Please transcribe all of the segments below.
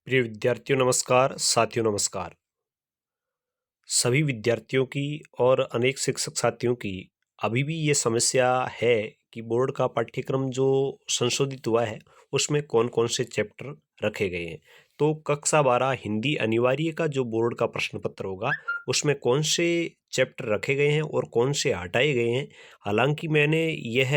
प्रिय विद्यार्थियों नमस्कार, साथियों नमस्कार। सभी विद्यार्थियों की और अनेक शिक्षक साथियों की अभी भी ये समस्या है कि बोर्ड का पाठ्यक्रम जो संशोधित हुआ है उसमें कौन-कौन से चैप्टर रखे गए हैं। तो कक्षा 12 हिंदी अनिवार्य का जो बोर्ड का प्रश्न पत्र होगा उसमें कौन से चैप्टर रखे गए हैं और कौन से हटाए गए हैं। हालांकि मैंने यह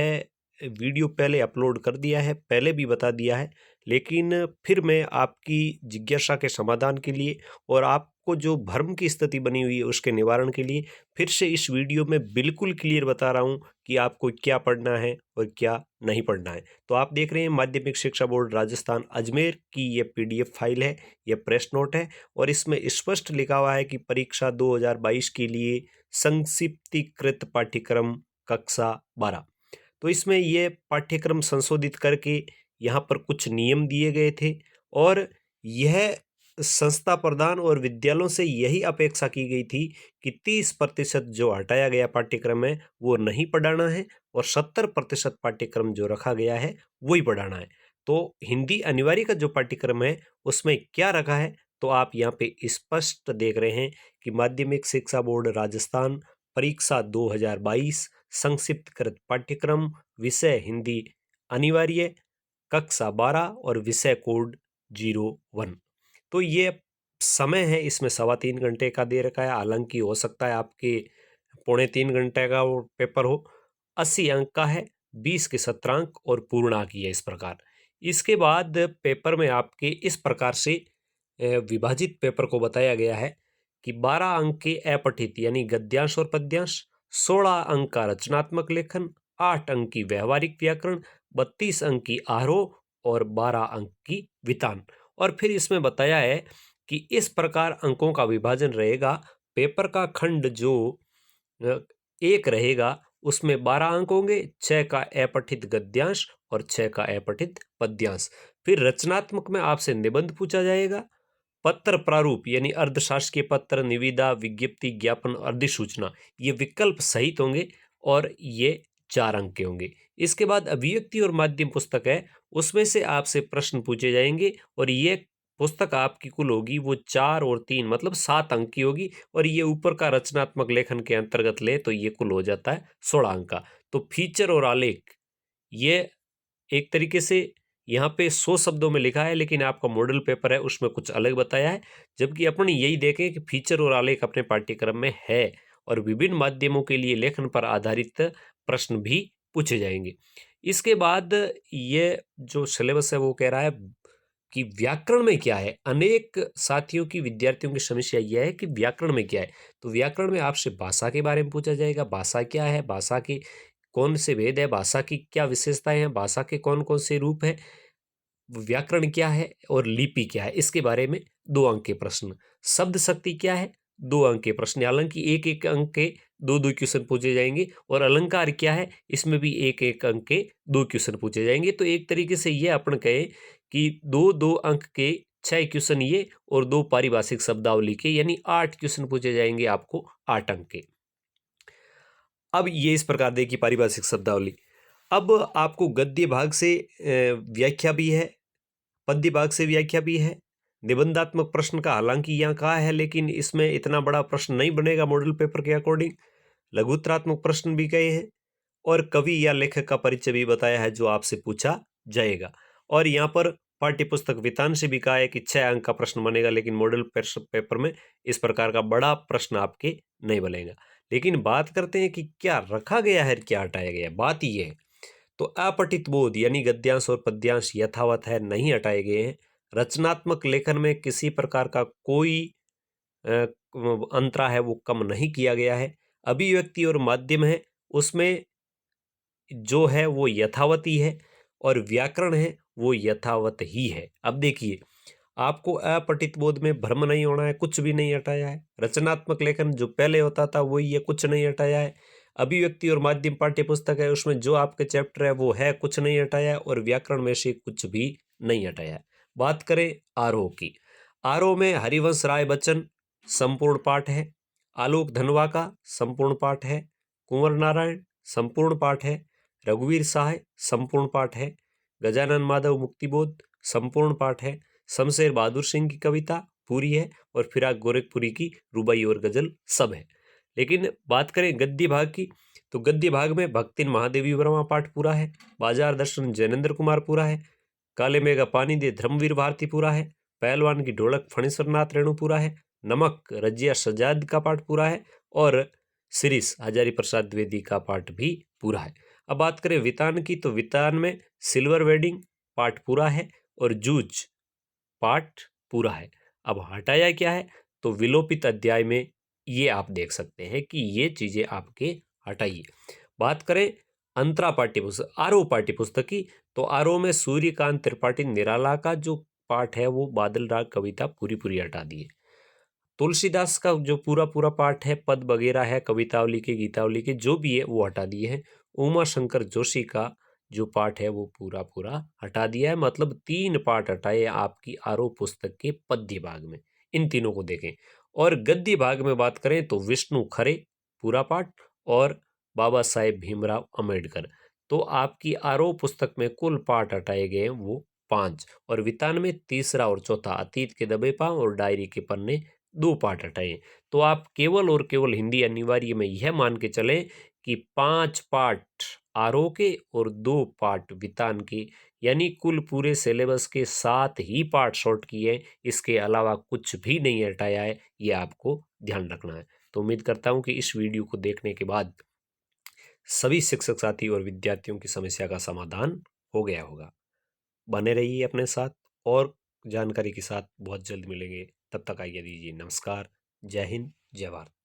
वीडियो पहले अपलोड कर दिया है, पहले भी बता दिया है, लेकिन फिर मैं आपकी जिज्ञासा के समाधान के लिए और आपको जो भ्रम की स्थिति बनी हुई है उसके निवारण के लिए फिर से इस वीडियो में बिल्कुल क्लियर बता रहा हूं कि आपको क्या पढ़ना है और क्या नहीं पढ़ना है। तो आप देख रहे हैं माध्यमिक शिक्षा बोर्ड राजस्थान अजमेर की ये पीडीएफ फाइल है, ये प्रेस नोट है और इसमें स्पष्ट लिखा हुआ है कि परीक्षा 2022 के लिए संक्षिप्तीकृत पाठ्यक्रम कक्षा 12। तो इसमें ये पाठ्यक्रम संशोधित करके यहाँ पर कुछ नियम दिए गए थे और यह संस्था प्रदान और विद्यालयों से यही अपेक्षा की गई थी कि 30% जो हटाया गया पाठ्यक्रम है वो नहीं पढ़ाना है और 70% पाठ्यक्रम जो रखा गया है वही पढ़ाना है। तो हिंदी अनिवार्य का जो पाठ्यक्रम है उसमें क्या रखा है तो आप यहाँ पे स्पष्ट देख रहे हैं कि माध्यमिक शिक्षा बोर्ड राजस्थान परीक्षा 2022 संक्षिप्तकृत पाठ्यक्रम विषय हिंदी अनिवार्य कक्षा 12 और विषय कोड 01। तो ये समय है इसमें 3.25 घंटे का दे रखा है। हालांकि हो सकता है आपके 2.25 घंटे का वो पेपर हो। 80 अंक का है, 20 के सत्रांक और पूर्णांक ही है इस प्रकार। इसके बाद पेपर में आपके इस प्रकार से विभाजित पेपर को बताया गया है कि 12 अंक के अपठित यानी गद्यांश और पद्यांश, 16 अंक का रचनात्मक लेखन, 8 अंक की व्यवहारिक व्याकरण, 32 अंक की आरोह और 12 अंक की वितान। और फिर इसमें बताया है कि इस प्रकार अंकों का विभाजन रहेगा। पेपर का खंड जो अ, एक रहेगा उसमें 12 अंक होंगे, 6 का अपठित गद्यांश और 6 का अपठित पद्यांश। फिर रचनात्मक में आपसे निबंध पूछा जाएगा, पत्र प्रारूप यानी अर्धशासकीय पत्र, निविदा, विज्ञप्ति, ज्ञापन, अधिसूचना, ये विकल्प सहित होंगे और ये 4 अंक के होंगे। इसके बाद अभिव्यक्ति और माध्यम पुस्तक है, उसमें से आपसे प्रश्न पूछे जाएंगे और ये पुस्तक आपकी कुल होगी वो 4 और 3 मतलब 7 अंक की होगी और ये ऊपर का रचनात्मक लेखन के अंतर्गत ले तो ये कुल हो जाता है 16 अंक का। तो फीचर और आलेख ये एक तरीके से यहाँ पे 100 शब्दों में लिखा है, लेकिन आपका मॉडल पेपर है उसमें कुछ अलग बताया है। जबकि अपन यही देखें कि फीचर और आलेख अपने पाठ्यक्रम में है और विभिन्न माध्यमों के लिए लेखन पर आधारित प्रश्न भी पूछे जाएंगे। इसके बाद ये जो सिलेबस है वो कह रहा है कि व्याकरण में क्या है। अनेक साथियों की विद्यार्थियों की समस्या यह है कि व्याकरण में क्या है। तो व्याकरण में आपसे भाषा के बारे में पूछा जाएगा, भाषा क्या है, भाषा के कौन से भेद है, भाषा की क्या विशेषताएं हैं, भाषा के कौन कौन से रूप है, व्याकरण क्या है और लिपि क्या है, इसके बारे में 2 अंक के प्रश्न। शब्द शक्ति क्या है, 2 अंक के प्रश्न। हालांकि एक एक अंक के दो दो क्वेश्चन पूछे जाएंगे और अलंकार क्या है इसमें भी एक एक अंक के 2 क्वेश्चन पूछे जाएंगे। तो एक तरीके से ये अपन कहें कि दो दो अंक के 6 क्वेश्चन ये और 2 पारिभाषिक शब्दावली के यानी 8 क्वेश्चन पूछे जाएंगे आपको 8 अंक के। अब ये इस प्रकार देखिए पारिभाषिक शब्दावली। अब आपको गद्य भाग से व्याख्या भी है, पद्य भाग से व्याख्या भी है, निबंधात्मक प्रश्न का हालांकि यहाँ कहा है लेकिन इसमें इतना बड़ा प्रश्न नहीं बनेगा मॉडल पेपर के अकॉर्डिंग। लघुत्तरात्मक प्रश्न भी कहे हैं और कवि या लेखक का परिचय भी बताया है जो आपसे पूछा जाएगा। और यहाँ पर पाठ्य पुस्तक वितान से भी कहा है कि 6 अंक का प्रश्न बनेगा, लेकिन मॉडल पेपर में इस प्रकार का बड़ा प्रश्न आपके नहीं बनेगा। लेकिन बात करते हैं कि क्या रखा गया है, क्या हटाया गया है। बात ये है तो अपठित बोध यानी गद्यांश और पद्यांश यथावत है, नहीं हटाए गए हैं। रचनात्मक लेखन में किसी प्रकार का कोई अंतरा है वो कम नहीं किया गया है। अभिव्यक्ति और माध्यम है उसमें जो है वो यथावत ही है और व्याकरण है वो यथावत ही है। अब देखिए आपको अपठित बोध में भ्रम नहीं होना है, कुछ भी नहीं हटाया है। रचनात्मक लेखन जो पहले होता था वही है, कुछ नहीं हटाया है। अभिव्यक्ति और माध्यम पाठ्य पुस्तक है उसमें जो आपके चैप्टर है वो है, कुछ नहीं हटाया है और व्याकरण में से कुछ भी नहीं हटाया है। बात करें आरोह की। आरोह में हरिवंश राय बच्चन संपूर्ण पाठ है, आलोक धनवा का संपूर्ण पाठ है, कुंवर नारायण संपूर्ण पाठ है, रघुवीर सहाय संपूर्ण पाठ है, गजानन माधव मुक्तिबोध संपूर्ण पाठ है, शमशेर बहादुर सिंह की कविता पूरी है और फिराक गोरखपुरी की रुबाई और गजल सब है। लेकिन बात करें गद्य भाग की, तो गद्य भाग में भक्तिन महादेवी वर्मा पाठ पूरा है, बाजार दर्शन जैनेन्द्र कुमार पूरा है, काले मेघा पानी दे धर्मवीर भारती पूरा है, पहलवान की ढोलक फणीश्वर नाथ रेणु पूरा है, नमक रजिया सजाद का पाठ पूरा है और सिरिस हजारी प्रसाद द्विवेदी का पाठ भी पूरा है। अब बात करें वितान की, तो वितान में सिल्वर वेडिंग पाठ पूरा है और जूझ पाठ पूरा है। अब हटाया क्या है, तो विलोपित अध्याय में ये आप देख सकते हैं कि ये चीजें आपके हटाइए। बात करें अंतरा पाठ्य पुस्तक, आरोह पाठ्य पुस्तक की, तो आरोह में सूर्यकांत त्रिपाठी निराला का जो पाठ है वो बादल राग कविता पूरी पूरी हटा दी है। तुलसीदास का जो पूरा पूरा पाठ है, पद वगैरह है, कवितावली के गीतावली के जो भी है वो हटा दिए हैं। उमा शंकर जोशी का जो पाठ है वो पूरा पूरा हटा दिया है, मतलब 3 पाठ हटाए आपकी आरोह पुस्तक के पद्य भाग में। इन तीनों को देखें। और गद्य भाग में बात करें तो विष्णु खरे पूरा पाठ और बाबा साहेब भीमराव अम्बेडकर। तो आपकी आरोह पुस्तक में कुल पाठ हटाए गए वो 5, और वितान में तीसरा और चौथा अतीत के दबे पांव और डायरी के पन्ने 2 पाठ हटाए। तो आप केवल और केवल हिंदी अनिवार्य में यह मान के चलें कि 5 पाठ आरोह के और 2 पाठ वितान के, यानी कुल पूरे सिलेबस के 7 ही पाठ शॉर्ट किए हैं, इसके अलावा कुछ भी नहीं हटाया है, ये आपको ध्यान रखना है। तो उम्मीद करता हूं कि इस वीडियो को देखने के बाद सभी शिक्षक साथी और विद्यार्थियों की समस्या का समाधान हो गया होगा। बने रहिए अपने साथ और जानकारी के साथ बहुत जल्द मिलेंगे। तब तक आइए दीजिए नमस्कार। जय हिंद, जय भारत।